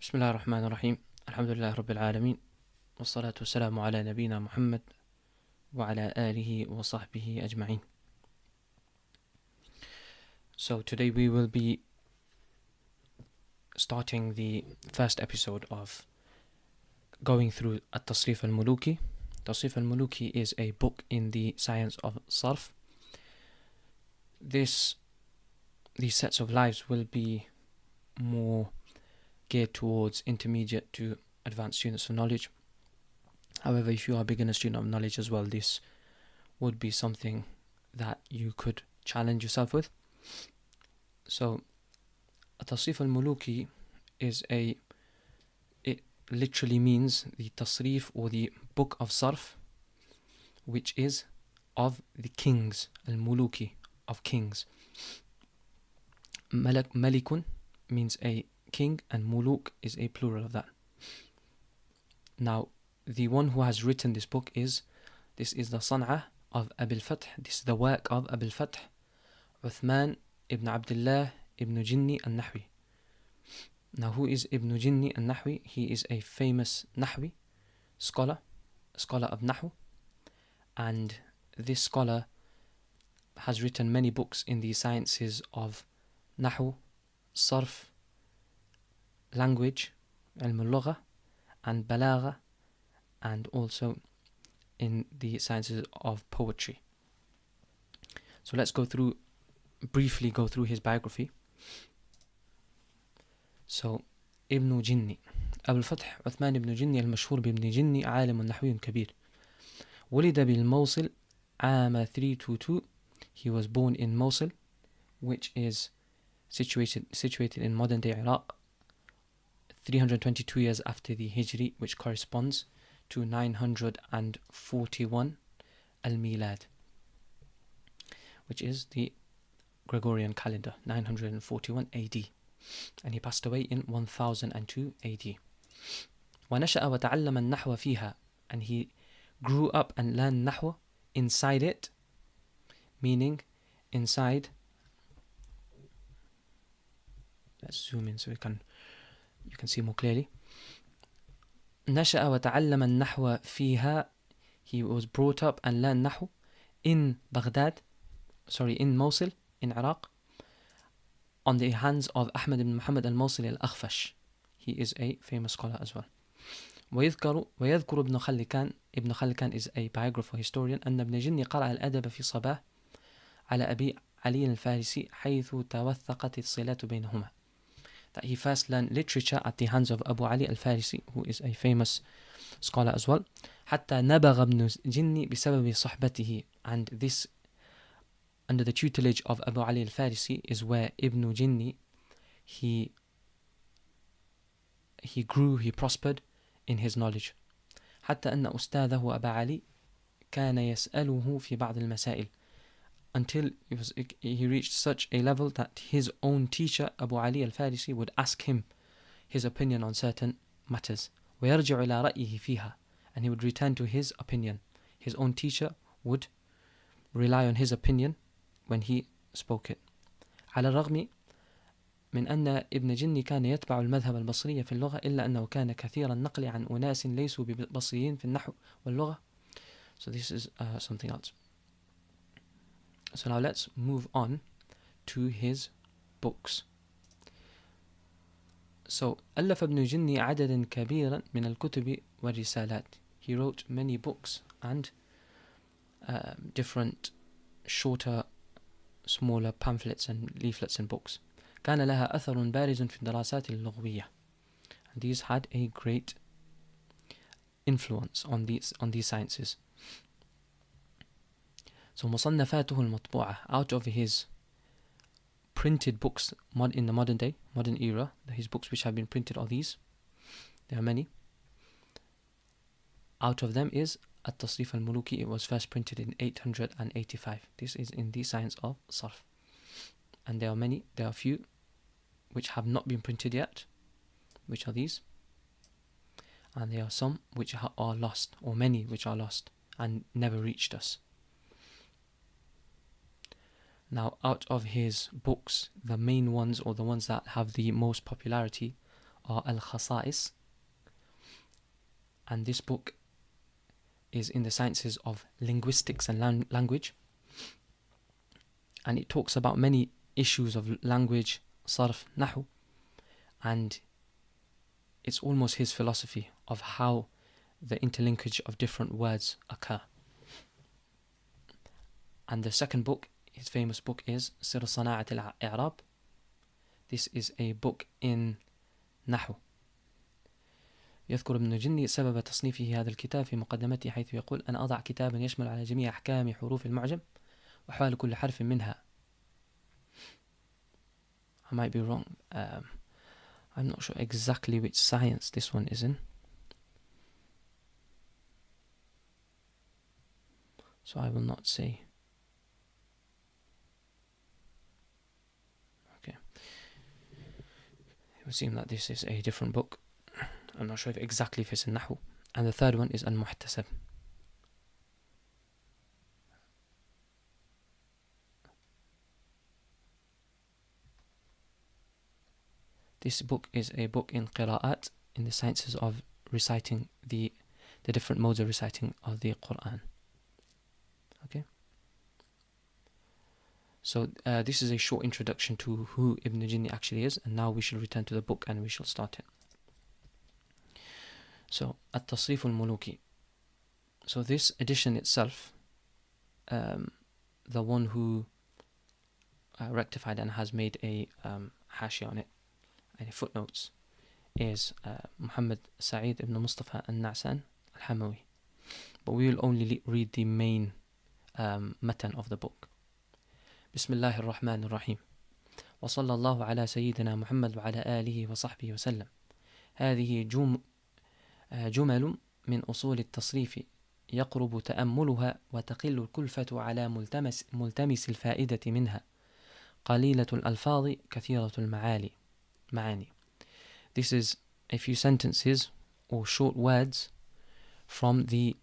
بسم الله الرحمن الرحيم. الحمد لله رب العالمين، والصلاة والسلام على نبينا محمد وعلى آله وصحبه أجمعين. So today we will be starting the first episode of going through At-Tasrīf Al Mulūkī. At-Tasrīf Al Mulūkī is a book in the science of Sarf. These sets of lives will be more geared towards intermediate to advanced students of knowledge. However, if you are a beginner student of knowledge as well, this would be something that you could challenge yourself with. So, At-Tasrīf Al Mulūkī it literally means the tasrif, or the book of sarf, which is of the kings, al-mulūkī, of kings. Malikun means a king, and muluk is a plural of that. Now, the one who has written this book this is the San'ah of Abil Fath. This is the work of Abil Fath, Uthman ibn Abdullah ibn Jinni al-Nahwi. Now, who is Ibn Jinni al-Nahwi? He is a famous Nahwi scholar of Nahu, and this scholar has written many books in the sciences of Nahu, Sarf, language, al-Mulūkī, and Balagha, and also in the sciences of poetry. So let's briefly go through his biography. So, Ibn Jinni أبو الفتح عثمان بن جني المشهور بابن جني، عالم نحوي كبير. ولد بالموصل عام 322. He was born in Mosul, which is situated in modern day Iraq, 322 years after the Hijri, which corresponds to 941 al-Milad, which is the Gregorian calendar, 941 AD. And he passed away in 1002 AD. وَنَشَأَ وَتَعَلَّمَ النَّحْوَ فِيهَا. And he grew up and learned nahwa inside it, meaning inside. Let's zoom in so you can see more clearly. نشأ وتعلم النحو فيها. He was brought up and learned nahu in Mosul, in Iraq, on the hands of Ahmad ibn Muhammad al-Mawsili al-Akhfash. He is a famous scholar as well. ويذكر ابن خلكان. Ibn Khalikan is a biographer, historian. أن ابن جني قرأ الأدب في صباح على أبي علي الفارسي حيث توثقت الصلات بينهما. That he first learned literature at the hands of Abu Ali al-Farisi, who is a famous scholar as well. حتى نبغ ابن جني بسبب صحبته. And this, under the tutelage of Abu Ali al-Farisi, is where Ibn Jinni, he grew, he prospered in his knowledge. حتى أن أستاذه أبا علي كان يسأله في بعض المسائل. Until he reached such a level that his own teacher, Abu Ali al-Farisi, would ask him his opinion on certain matters. ويرجع إلى رأيه فيها. And he would return to his opinion. His own teacher would rely on his opinion when he spoke it. على الرغم من أن ابن جني كان يتبع المذهب البصري في اللغة، إلا أنه كان كثير النقل عن أناس ليسوا ببصريين في النحو واللغة. So this is something else. So now let's move on to his books. So ألف ابن جني عددا كبيرا من الكتب والرسالات. He wrote many books and different shorter, smaller pamphlets and leaflets and books. كان لها أثر بارز في الدراسات اللغوية. And these had a great influence on these sciences. So مصنفاته المطبوعة, out of his printed books in the modern era, his books which have been printed are these. There are many. Out of them is At-Tasrīf Al Mulūkī. It was first printed in 885. This is in the science of Sarf. And there are few which have not been printed yet, which are these. And there are some which are lost, or many which are lost and never reached us. Now, out of his books, the main ones, or the ones that have the most popularity, are Al-Khasa'is, and this book is in the sciences of linguistics and language, and it talks about many issues of language, sarf, nahu, and it's almost his philosophy of how the interlinkage of different words occur. And the second book, his famous book, is Sir Sana'at al-I'rab. This is a book in nahu. يذكر ابن جني سبب تصنيفه هذا الكتاب في مقدمته حيث يقول: أنا أضع كتابا يشمل على جميع أحكام حروف المعجم وأحوال كل حرف منها. I might be wrong. I'm not sure exactly which science this one is in. So I will not say. Okay. It would seem that this is a different book. I'm not sure if exactly if it's in Nahu. And the third one is Al-Muhtasab. This book is a book in Qira'at, in the sciences of reciting the different modes of reciting of the Quran. Okay. So this is a short introduction to who Ibn Jinni actually is, and now we shall return to the book and we shall start it. So, At-Tasrīf Al Mulūkī. So this edition itself, the one who rectified and has made a hashia on it, any footnotes, is Muhammad Sa'id ibn Mustafa al-Na'san al-Hamawi. But we will only read the main matan of the book. Bismillahir Rahmanir Rahim. Wa sallallahu ala sayyidina Muhammad wa ala alihi wa sahbihi wa sallam. هذه جمل من أصول التصريف يقرب تأملها وتقل الكلفة على ملتمس الفائدة منها قليلة الألفاظ كثيرة المعاني. This is a few sentences or short words from the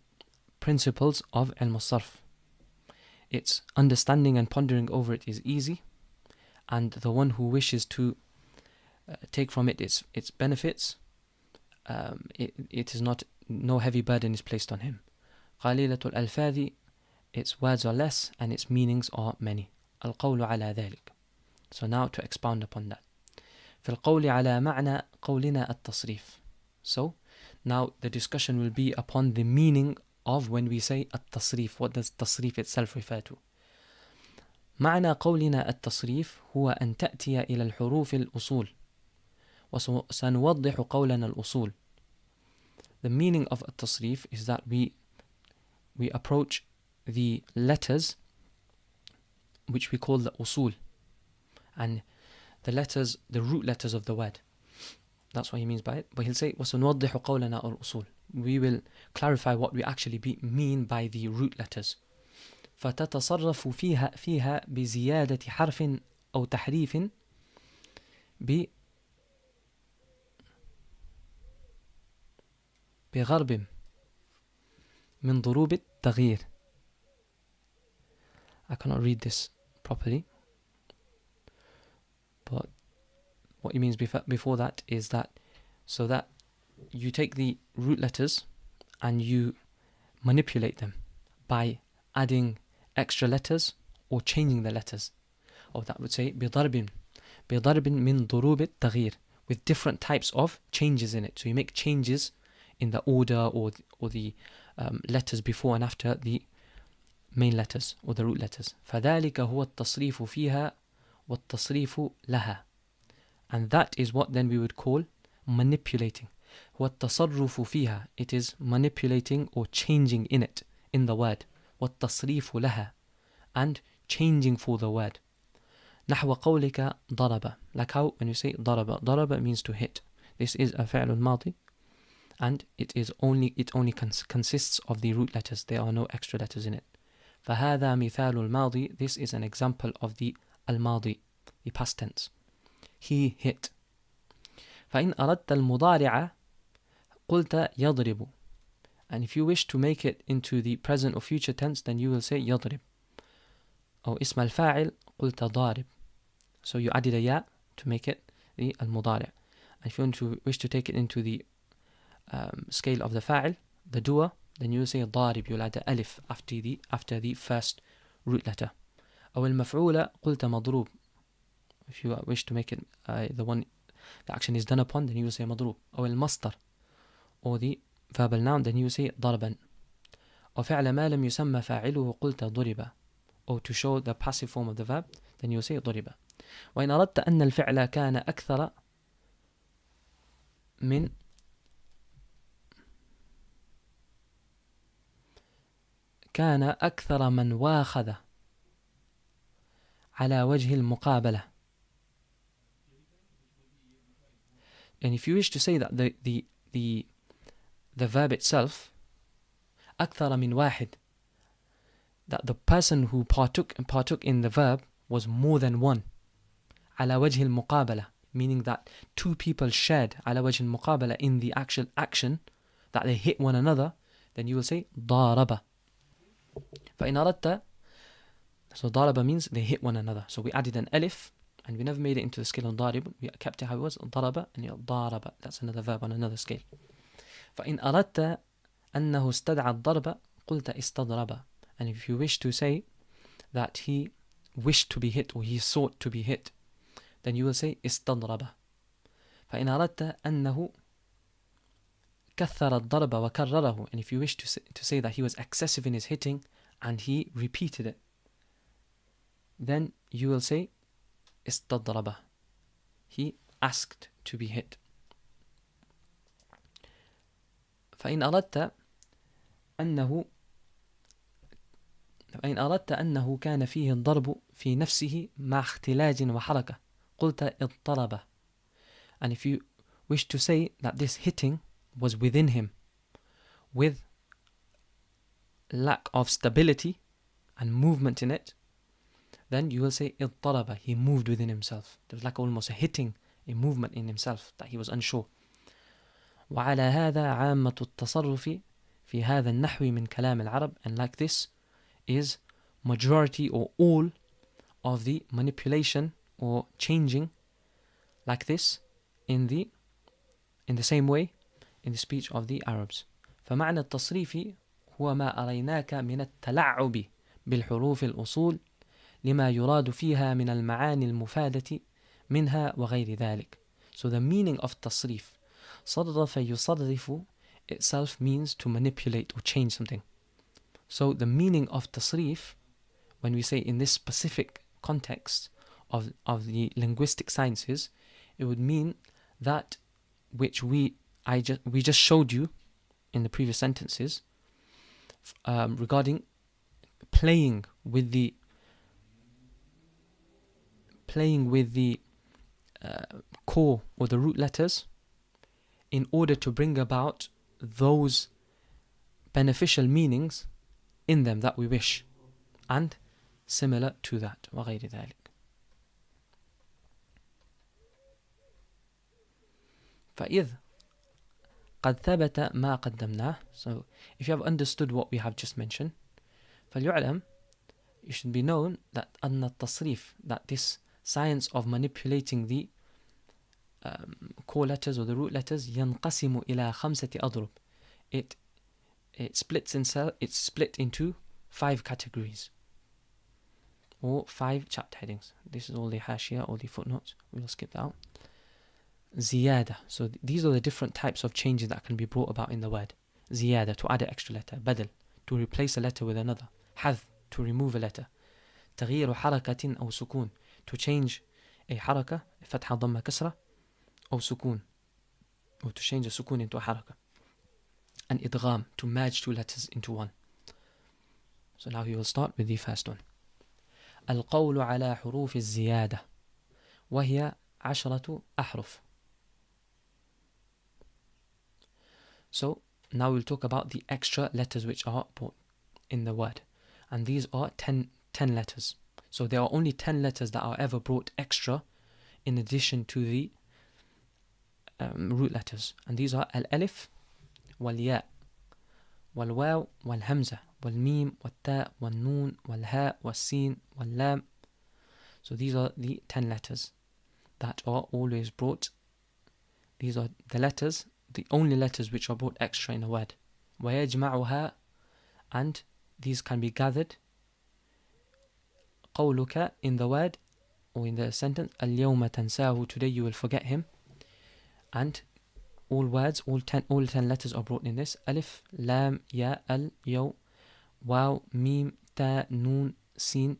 principles of Ilm al-Sarf. Its understanding and pondering over it is easy, and the one who wishes to take from it its benefits, it is not, no heavy burden is placed on him. قليلة الألفاظ, its words are less and its meanings are many. القول على ذلك. So now to expound upon that. في القول على معنى قولنا التصريف. So now the discussion will be upon the meaning of when we say التصريف. What does التصريف itself refer to? معنى قولنا التصريف هو أن تأتي إلى الحروف الأصول. وسنوضح قولنا الأصول. The meaning of التصريف is that we approach the letters which we call the usul, and the letters, the root letters of the word. That's what he means by it. But he'll say وسنوضح قولنا الأصول. We will clarify what we actually mean by the root letters. فتتصرف فيها بزيادة حرف أو تحريف بغرب من ضروب التغيير. I cannot read this properly, but what he means before that is that so that you take the root letters and you manipulate them by adding extra letters or changing the letters. Or that would say بضرب من ضروب التغيير, with different types of changes in it. So you make changes in the order or the letters before and after the main letters or the root letters. فذلك هو التصريف فيها والتصريف لها. And that is what then we would call manipulating. هو التصرف فيها, it is manipulating or changing in it, in the word. والتصريف لها, and changing for the word. نحو قولك ضرب, like how when you say ضرب means to hit. This is a فعل ماضي, and it only consists of the root letters. There are no extra letters in it. فهذا مثال الماضي. This is an example of the الماضي, the past tense. He hit. فإن أردت المضارع قلت يضرب. And if you wish to make it into the present or future tense, then you will say يضرب. أو اسم الفاعل قلت ضارب. So you added a ya to make it the المضارع. And if you wish to take it into the scale of the fa'il, the doer, then you will say ضارب. You'll add the alif after the first root letter. أو المفعول قلت مضروب. If you wish to make it the action is done upon, then you will say مضروب. أو المصدر, or the verbal noun, then you will say ضربا. وفعل ما لم يسمى فاعله قلت ضرب. Or to show the passive form of the verb, then you will say ضرب. وإن أردت أن الفعل كان أكثر من واخذ على وجه المقابلة. And if you wish to say that the verb itself, أكثر من واحد, that the person who partook in the verb was more than one. على وجه المقابلة, meaning that two people shared على وجه المقابلة in the actual action, that they hit one another, then you will say ضارب. فإن أردت, so ضارب means they hit one another. So we added an alif, and we never made it into the scale of ضارب. We kept it how it was, ضرب, and ضارب. That's another verb on another scale. فإن أردت أنه استدعى الضرب قلت استضرب. And if you wish to say that he wished to be hit, or he sought to be hit, then you will say استضرب. فإن أردت أنه كثر الضرب وكرره. And if you wish to say that he was excessive in his hitting and he repeated it, then you will say استضرب. He asked to be hit. فإن أردت أنه كان فيه الضرب في نفسه مع اختلاج وحركة قلت اضطرب. And if you wish to say that this hitting was within him with lack of stability and movement in it, then you will say اضطرب. He moved within himself. There was like almost a movement in himself, that he was unsure. وعلى هذا عامة التصرف في هذا النحو من كلام العرب. And like this is majority or all of the manipulation or changing like this in the same way in the speech of the Arabs. فمعنى التصريف هو ما أريناك من التلعب بالحروف الأصول لما يراد فيها من المعاني المفادة منها وغير ذلك. So the meaning of تصريف, صرف يصرف, itself means to manipulate or change something. So the meaning of tasrif, when we say in this specific context of the linguistic sciences, it would mean that which we just showed you in the previous sentences regarding playing with the core or the root letters in order to bring about those beneficial meanings in them that we wish, and similar to that. وغير ذلك. فإذ قد ثبت ما قدمناه. So if you have understood what we have just mentioned, فليعلم, it should be known that أن التصريف, that this science of manipulating the core letters or the root letters, ينقسم إلى 5 أضرب. It's split into 5 categories or 5 chapter headings. This is all the hashia, all the footnotes. We'll skip that out. Ziyada. So these are the different types of changes that can be brought about in the word. Ziyada, to add an extra letter. Badal, to replace a letter with another. Hadh, to remove a letter. تغيير حركة أو سكون, to change a حركة, فتحة ضمة كسرة, أو سكون, or to change a سكون into a حركة. And idgham, to merge 2 letters into one. So now we will start with the first one. القول على حروف الزيادة وهي 10 أحرف. So now we'll talk about the extra letters which are brought in the word. And these are 10 letters. So there are only 10 letters that are ever brought extra in addition to the root letters. And these are al-alif, والياء والواو والهمزة والميم والتاء والنون والهاء والسين واللام. So these are the 10 letters that are always brought these are the letters, the only letters which are brought extra in a word. ويجمعها, and these can be gathered. قولك, in the word or in the sentence, اليوم تنساه, today you will forget him. And all words, all 10 letters are brought in this. Alif, lam, ya, al, yo, واو, ميم, تا, نون, سين,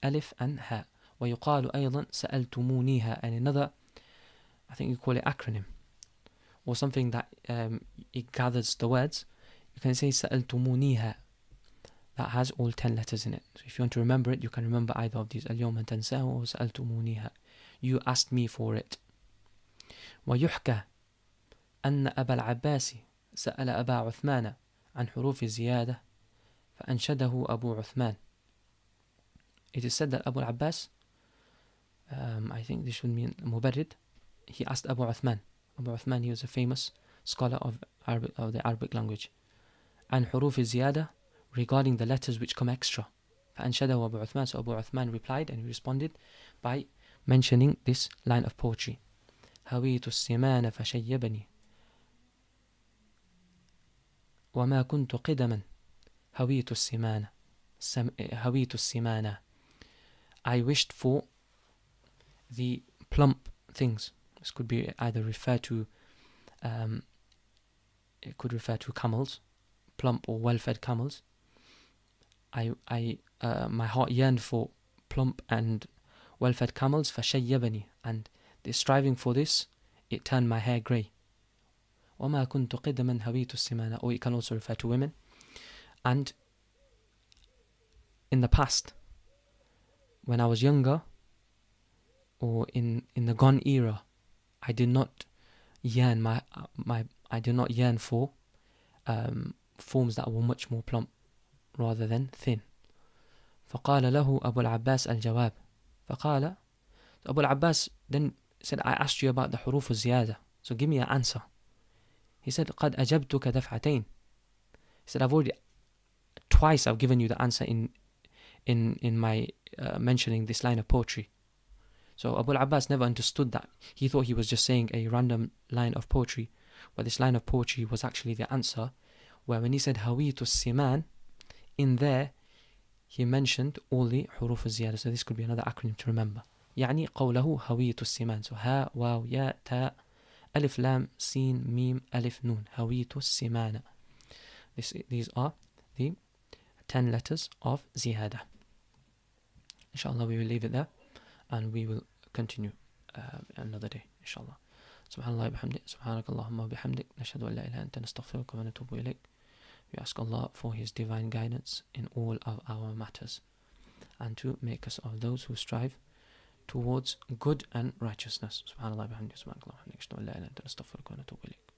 alif and ha. ويقال أيضا سألتمونيها, and another, I think you call it acronym, or something that it gathers the words. You can say سألتمونيها, that has all 10 letters in it. So if you want to remember it, you can remember either of these, اليوم تنساه or سألتمونيها, you asked me for it. ويحكى أن أبا العباس سأل أبا عثمان عن حروف الزيادة فأنشده أبو عثمان. It is said that Abu al-Abbas, I think this should mean Mubarrid, he asked Abu Uthman. Abu Uthman, he was a famous scholar of the Arabic language. And حروف الزيادة, regarding the letters which come extra. فأنشده أبو عثمان, so Abu Uthman replied, and he responded by mentioning this line of poetry. هويت السمان فشيبني وما كنت قدما هويت السمان هويت السمان. I wished for the plump things. This could be either refer to it could refer to camels, plump or well-fed camels. My heart yearned for plump and well-fed camels. فشيبني, and the striving for this, it turned my hair grey. وما كنت قدما هويت السمان, or it can also refer to women. And in the past, when I was younger, or in the gone era, I did not yearn I did not yearn for forms that were much more plump rather than thin. فقال له أبو العباس الجواب. فقال, Abu al-Abbas then said, I asked you about the حروف الزيادة, so give me an answer. He said, قد أجبتك دفعتين. He said, twice I've given you the answer in my mentioning this line of poetry. So Abu al-Abbas never understood that. He thought he was just saying a random line of poetry, but this line of poetry was actually the answer, where when he said هويت السمان, in there he mentioned all the حروف الزيادة. So this could be another acronym to remember. يعني قوله هويت السمان. So ها, واو, يا, تا, ألف, لام, سين, ميم, ألف, نون. هويت السمان. These are the 10 letters of زيادة. Inshallah, we will leave it there, and we will continue another day, inshallah. Subhanallah bihamdik, subhanakallahumma bihamdik, nashhadu an la ilaha anta nastaghfiruka wa natubu ilayk. We ask Allah for His divine guidance in all of our matters, and to make us of those who strive towards good and righteousness. Subhanallah bihamdik, subhanakallahumma bihamdik, nashhadu an la ilaha anta nastaghfiruka wa natubu ilayk.